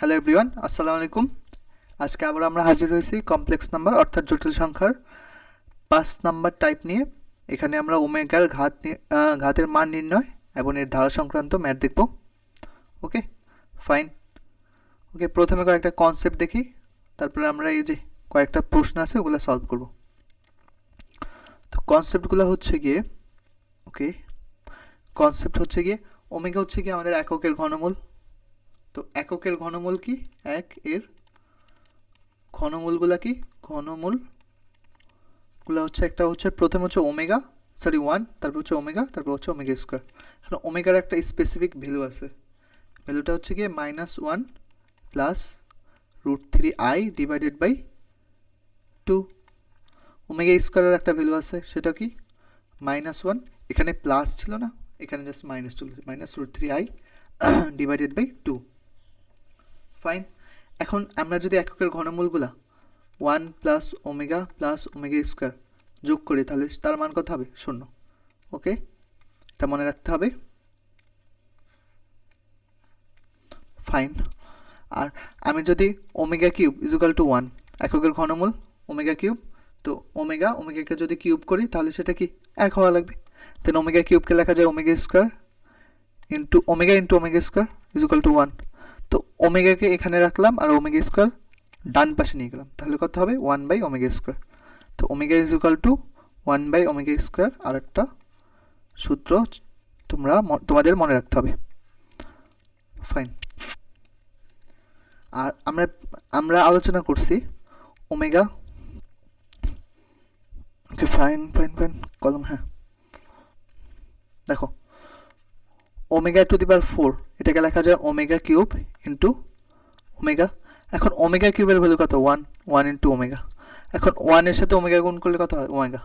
Hello everyone, আসসালামু আলাইকুম। আজকে আবার আমরা হাজির হয়েছি কমপ্লেক্স নাম্বার অর্থাৎ জটিল সংখ্যার 5 নাম্বার টাইপ নিয়ে। এখানে আমরা ওমেগার ঘাতের মান নির্ণয় এবং এর ধারা সংক্রান্ত ম্যাথ দেখব। ওকে, ফাইন। ওকে, প্রথমে কয়েকটা কনসেপ্ট দেখি, তারপরে আমরা এই যে কয়েকটা প্রশ্ন আছে ওগুলো সলভ করব। তো কনসেপ্টগুলো হচ্ছে গিয়ে ওমেগা হচ্ছে গিয়ে আমাদের এককের ঘনমূল। তো এককের ঘনমূল কি? এক এর ঘনমূলগুলা কি? ঘনমূলগুলো হচ্ছে একটা হচ্ছে প্রথম হচ্ছে ওমেগা, সরি 1, তারপর হচ্ছে ওমেগা, তারপর হচ্ছে ওমেগা স্কোয়ার। এখন ওমেগার একটা স্পেসিফিক ভ্যালু আছে, ভ্যালুটা হচ্ছে গিয়ে -1 plus √3i divided by 2। Omega স্কোয়ারের একটা ভ্যালু আছে, সেটা কি? -1, এখানে প্লাস ছিল না, এখানে জাস্ট মাইনাস চলছে, -√3i ডিভাইডেড বাই 2। ফাইন। এখন আমরা যদি এককের ঘনমূলগুলা 1 প্লাস ওমেগা স্কোয়ার যোগ করি, তাহলে তার মান কত হবে? 0। ওকে, এটা মনে রাখতে হবে। ফাইন। আর আমি যদি ওমেগা কিউব ইজুকাল টু 1, এককের ঘনমূল ওমেগা কিউব, তো ওমেগাকে যদি কিউব করি তাহলে সেটা কি? 1 হওয়া লাগবে। দেন ওমেগা কিউবকে লেখা যায় omega square into omega square equal to 1। তো ওমেগাকে এখানে রাখলাম আর ওমেগা স্কোয়ার ডান পাশে নিয়ে গেলাম, তাহলে কত হবে? 1/ওমেগা স্কোয়ার। তো ওমেগা ইজ ইকুয়াল টু 1/ওমেগা স্কোয়ার। আর একটা সূত্র তোমাদের মনে রাখতে হবে। ফাইন। আর আমরা আলোচনা করছি ওমেগা। ওকে, ফাইন কলম, হ্যাঁ দেখো, ওমেগা টু দি পাওয়ার 4 এটাকে লেখা যায় ওমেগা কিউব ইন্টু ওমেগা। এখন ওমেগা কিউবের ভ্যালু কত? 1 ইন্টু ওমেগা। এখন 1 এর সাথে ওমেগা গুণ করলে কত হয়? ওমেগা।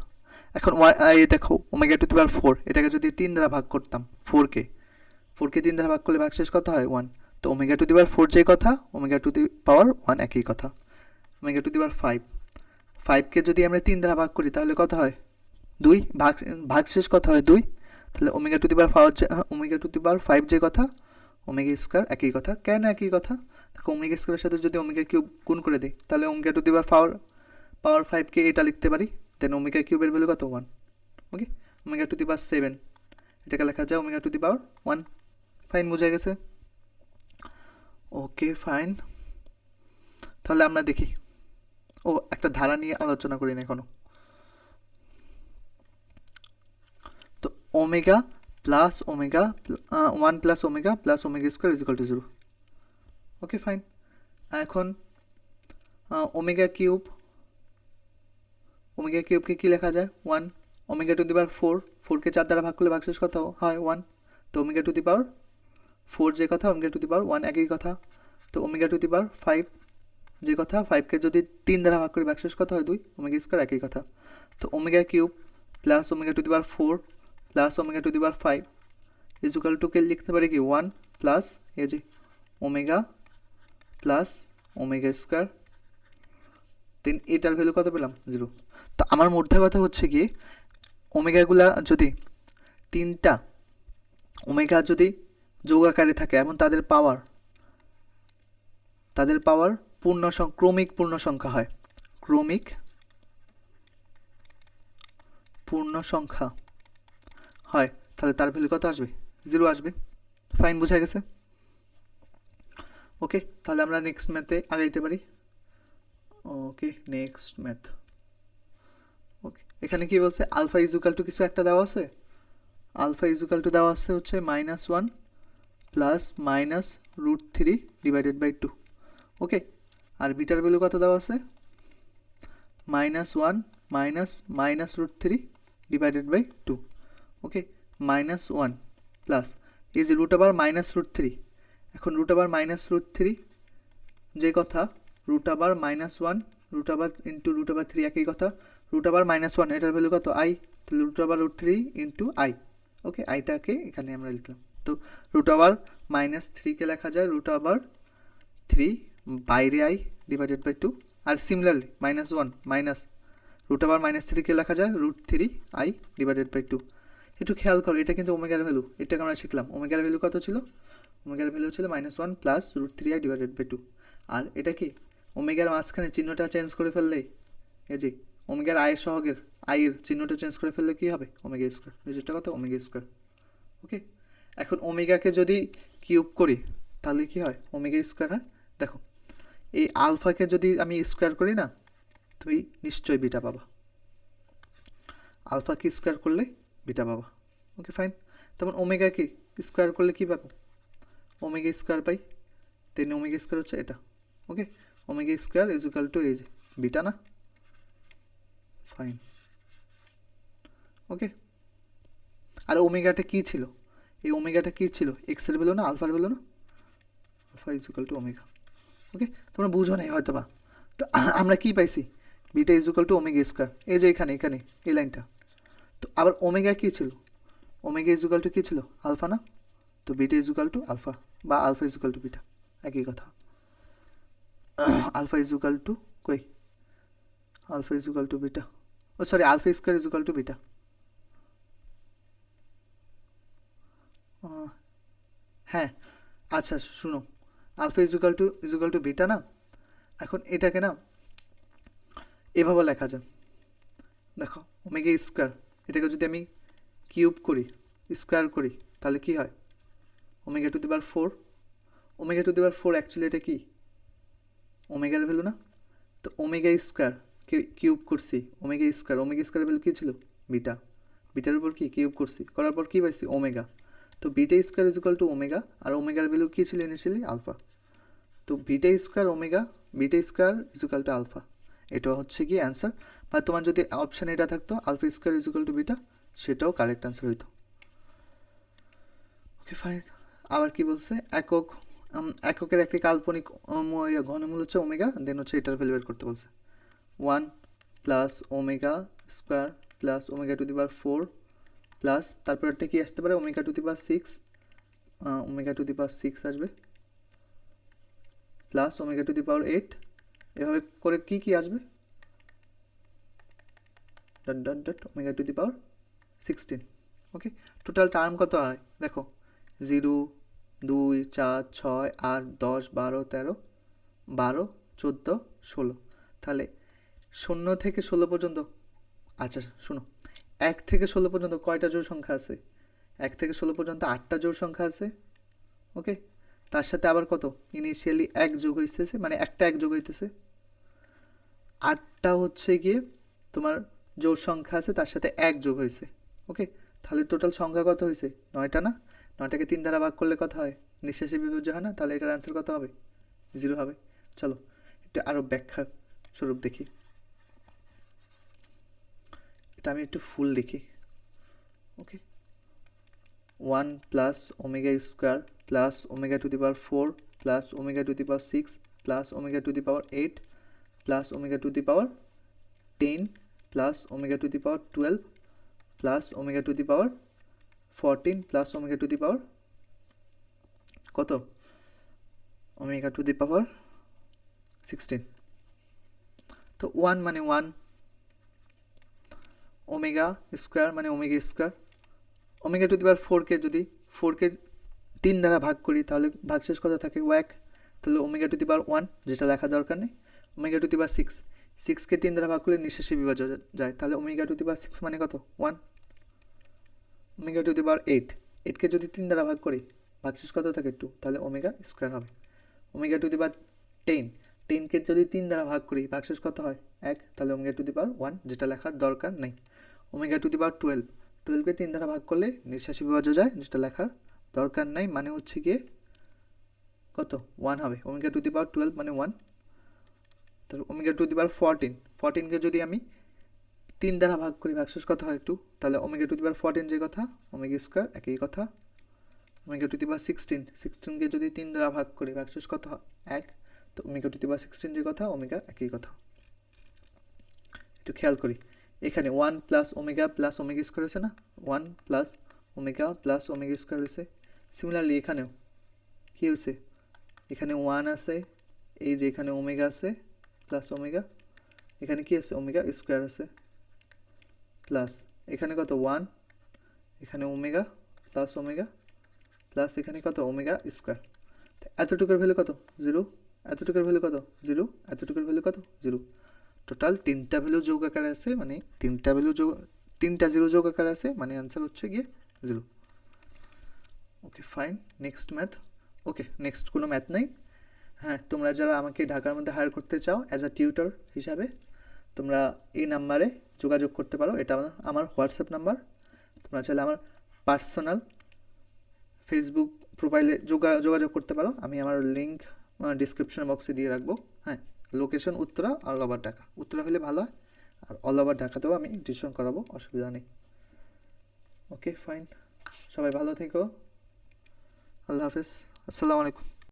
এখন এই দেখো, ওমেগা টু দি পাওয়ার 4 এটাকে যদি 3 দ্বারা ভাগ করতাম, 4কে 3 দ্বারা ভাগ করলে ভাগশেষ কত হয়? 1। তো ওমেগা টু দি পাওয়ার 4 যেই কথা, ওমেগা টু দি পাওয়ার 1 একই কথা। ওমেগা টু দি পাওয়ার 5কে যদি আমরা 3 দ্বারা ভাগ করি তাহলে কত হয়? 2। ভাগশেষ কত হয়? 2। তাহলে ওমেগা টু দি পাওয়ার 5 যে কথা, ওমেগা স্কোয়ার একই কথা। কেন একই কথা? দেখো, ওমেগা স্কোয়ারের সাথে যদি ওমেগা কিউব গুণ করে দিই তাহলে ওমেগা টু দি পাওয়ার 5কে এটা লিখতে পারি। দেন ওমেগা কিউবের ভ্যালু কত? 1। ওকে, ওমেগা টু দি পাওয়ার 7 এটাকে লেখা যায় omega to the power 1। Fine, বোঝা গেছে? ওকে, ফাইন। তাহলে আমরা দেখি, একটা ধারা নিয়ে আলোচনা করি না এখনো। তো omega plus omega 1 plus omega square is equal two 0। Okay, fine. এখন ওমেগা কিউবকে কি লেখা যায়? 1। ওমেগা টু দি পাওয়ার 4কে 4 দ্বারা ভাগ করলে ভাগশেষ কত হয়? 1। তো ওমেগা টু দি পাওয়ার 4 যে কথা, ওমেগা টু দি পাওয়ার 1 একই কথা। তো ওমেগা টু দি পাওয়ার 5 যে কথা, 5কে যদি 3 দ্বারা ভাগ করি ভাগশেষ কত হয়? 2। ওমেগা স্কোয়ার একই কথা। তো omega cube plus omega to the power 4 plus omega to the power 5 is equal to কে লিখতে পারি কি? 1 প্লাস এই যে omega plus omega square. Then এটার ভ্যালু কত পেলাম? 0। তো আমার মোদ্দা কথা হচ্ছে কি, ওমেগাগুলা যদি 3টা ওমেগা যদি যোগ আকারে থাকে এবং তাদের পাওয়ার ক্রমিক পূর্ণ সংখ্যা হয়, তাহলে তার ভ্যালু কত আসবে? 0 আসবে। ফাইন, বোঝা গেছে? ওকে, তাহলে আমরা নেক্সট ম্যাথে আগাইতে পারি। ওকে, নেক্সট ম্যাথ। ওকে, এখানে কি বলছে? আলফা ইজ ইকুয়াল টু কিছু একটা দেওয়া আছে। আলফা ইজ ইকুয়াল টু দেওয়া আছে হচ্ছে -1 প্লাস -√3 ডিভাইডেড বাই 2। ওকে, আর বিটার ভ্যালু কত দেওয়া আছে? -1 -√3 ডিভাইডেড বাই 2। ওকে, -1 প্লাস এই যে √-√3। এখন √-√3 যে কথা, √-1 ইন্টু √3 একই কথা। √-1 এটার ভ্যালু কত? i। তাহলে √-3 ইন্টু i। ওকে, আইটাকে এখানে আমরা লিখলাম। তো √-3কে লেখা যায় √3 বাইরে i ডিভাইডেড বাই 2। আর সিমিলারলি -1 √-3কে লেখা যায় √3i ডিভাইডেড বাই 2। একটু খেয়াল করো, এটা কিন্তু ওমেগার ভ্যালু। এটাকে আমরা শিখলাম, ওমেগার ভ্যালু কত ছিল? ওমেগার ভ্যালু ছিল -1 প্লাস √3i ডিভাইডেড বাই 2। আর এটা কি ওমেগার মাঝখানে চিহ্নটা চেঞ্জ করে ফেললেই এই যে ওমেগার আয়ের সহগের আয়ের চিহ্নটা চেঞ্জ করে ফেললে কি হবে ওমেগা স্কোয়ার, যেটা কথা ওমেগা স্কোয়ার। ওকে, এখন ওমেগাকে যদি কিউব করি তাহলে কি হয় ওমেগা স্কোয়ার হয়। দেখো এই আলফাকে যদি আমি স্কোয়ার করি না তুমি নিশ্চয়ই বিটা পাবা, আলফাকে স্কোয়ার করলে বিটা পাবা। ওকে ফাইন, তেমন ওমেগাকে স্কোয়ার করলে কি পাবো ওমেগা স্কোয়ার পাই, তেন ওমেগা স্কোয়ার হচ্ছে এটা। Okay, omega square is equal to এই যে বিটা না, ফাইন। ওকে, আর ওমেগাটা কি ছিল, এই ওমেগাটা কি ছিল এক্সের ভ্যালু না আলফার ভ্যালু না, alpha is equal to omega. Okay, তোমরা বুঝো নাই হয়তো বা, তো আমরা কি পাইছি beta is equal to omega square, এই যে এখানে এখানে এই লাইনটা। তো আবার ওমেগা কি ছিল ওমেগা ইজ ইকুয়াল টু কী ছিল আলফা না, তো beta is equal to alpha বা alpha is equal to beta, একই কথা। আলফা ইজ ইকুয়াল টু কই alpha is equal to beta, oh sorry alpha square is equal to beta. হ্যাঁ আচ্ছা শুনো, alpha is equal to beta না, এখন এটাকে না এভাবে লেখা যায়। দেখো ওমেগা স্কোয়ার এটাকে যদি আমি কিউব করি স্কোয়ার করি তাহলে কি হয় omega to the power 4। Omega to the power 4 actually এটা কি ওমেগার ভ্যালু না, তো ওমেগা স্কোয়ার কিউব করছি ওমেগা স্কোয়ার ভ্যালু কী ছিল বিটা, বিটার উপর কি কিউব করছি করার পর কী পাইছি ওমেগা, তো beta square is equal to omega, আর ওমেগার ভ্যালু কী ছিল ইনিশিয়ালি আলফা, তো beta square is equal to alpha, এটা হচ্ছে কি অ্যান্সার। বা তোমার যদি অপশান এটা থাকতো alpha square is equal to beta, সেটাও কারেক্ট অ্যান্সার হইতো। ওকে ফাইন, আবার কি বলছে এককের একটি কাল্পনিক ঘনমূল হচ্ছে ওমেগা, দেন হচ্ছে এটার ভ্যালু বের করতে বলছে 1 plus omega square plus omega to the power 4 plus তারপর একটা কি আসতে পারে omega to the power 6, omega to the power 6 আসবে plus omega to the power 8, এভাবে করে কি কি আসবে dot dot dot omega to the power 16। Okay, total term কত হয় দেখো 0 2 4 6 8 10 12 13 12 14 16, তাহলে 0 থেকে 16 পর্যন্ত। আচ্ছা শোনো 1 থেকে 16 পর্যন্ত কয়টা জোড় সংখ্যা আছে 1 থেকে 16 পর্যন্ত 8টা জোড় সংখ্যা আছে। ওকে, তার সাথে আবার কত ইনিশিয়ালি 1 যোগ হইতেছে, মানে একটা 1 যোগ হইতেছে, 8টা হচ্ছে গিয়ে তোমার জোড় সংখ্যা আছে তার সাথে 1 যোগ হয়েছে। ওকে, তাহলে টোটাল সংখ্যা কত হয়েছে 9টা না, 9টাকে 3 দ্বারা ভাগ করলে কত হয় নিঃশেষে বিভাজ্য হয় না, তাহলে এটার অ্যান্সার কত হবে 0 হবে। চলো একটু আরও ব্যাখ্যা স্বরূপ দেখি, এটা আমি একটু ফুল লিখি। Okay, 1 plus omega square plus omega to the power 4 plus omega to the power 6 plus omega to the power 8 plus omega to the power 10 plus omega to the power 12 plus omega to the power 14 plus omega to the power কত omega to the power 16। তো 1 মানে 1, omega square মানে omega square, omega to the power 4কে যদি 4কে 3 দ্বারা ভাগ করি তাহলে ভাগশেষ কত থাকে 1, তাহলে ওমেগা টু দি পাওয়ার 1 যেটা লেখা দরকার নেই, ওমেগা টু দি পাওয়ার 6কে 3 দ্বারা ভাগ করলে নিঃশেষে বিভাজ্য যায়, তাহলে ওমেগা টু দি পাওয়ার 6 মানে কত 1, ওমেগা টু দি পাওয়ার 8কে যদি 3 দ্বারা ভাগ করি ভাগশেষ কত থাকে 2, তাহলে ওমেগা স্কোয়ার হবে। ওমেগা টু দি পাওয়ার 10কে যদি 3 দ্বারা ভাগ করি ভাগশেষ কত হয় 1, তাহলে ওমেগা টু দি পাওয়ার 1 যেটা লেখার দরকার নেই। ওমেগা টু দি পাওয়ার 12কে 3 দ্বারা ভাগ করলে নিঃশেষে বিভাজ্য যায় যেটা লেখার দরকার নাই, মানে হচ্ছে গিয়ে কত 1 হবে, ওমেগা টু দি পাওয়ার 12 মানে 1। তাহলে ওমেগা টু দি পাওয়ার 14কে যদি আমি 3 দ্বারা ভাগ করি ভাগশেষ কত হয় 2, তাহলে ওমেগা টু দি পাওয়ার 14 যে কথা ওমেগা স্কোয়ার একই কথা। ওমেগা টু দি পাওয়ার 16কে যদি 3 দ্বারা ভাগ করি ভাগশেষ কত হয় 1, তো ওমেগা টু দি পাওয়ার 16 যে কথা ওমেগা একই কথা। একটু খেয়াল করি এখানে 1 প্লাস ওমেগা স্কোয়ার হয়েছে না, 1 প্লাস ওমেগা স্কোয়ার হয়েছে। সিমিলারলি এখানেও কী হয়েছে এখানে 1 আছে, এই যে এখানে ওমেগা আছে প্লাস ওমেগা, এখানে কি আছে ওমেগা স্কোয়ার আছে প্লাস এখানে কত 1, এখানে ওমেগা প্লাস ওমেগা প্লাস এখানে কত ওমেগা স্কোয়ার। এতটুকুর ভ্যালু কত 0, এতটুকুর ভ্যালু কত 0, এতটুকুর ভ্যালু কত 0। টোটাল 3টা ভ্যালু যোগ আকারে আছে, মানে 3টা 0 যোগ আকারে আছে, মানে অ্যান্সার হচ্ছে গিয়ে 0। Okay fine, next math. Okay next কোনো ম্যাথ নাই। হ্যাঁ, তোমরা যারা আমাকে ঢাকার মধ্যে হায়ার করতে চাও অ্যাজ আ টিউটর হিসাবে, তোমরা এই নাম্বারে যোগাযোগ করতে পারো। এটা আমার হোয়াটসঅ্যাপ নাম্বার। তোমরা চাইলে আমার পার্সোনাল ফেসবুক প্রোফাইলে যোগাযোগ করতে পারো। আমি আমার লিঙ্ক ডিসক্রিপশন বক্সে দিয়ে রাখবো। হ্যাঁ, location Uttara, all over Dhaka. Uttara হলে ভালো হয়, আর অল ওভার ঢাকাতেও আমি টিউশন করাবো, অসুবিধা নেই। ওকে ফাইন, সবাই ভালো থেকো। আল্লাহ হাফেজ, আসসালামু আলাইকুম।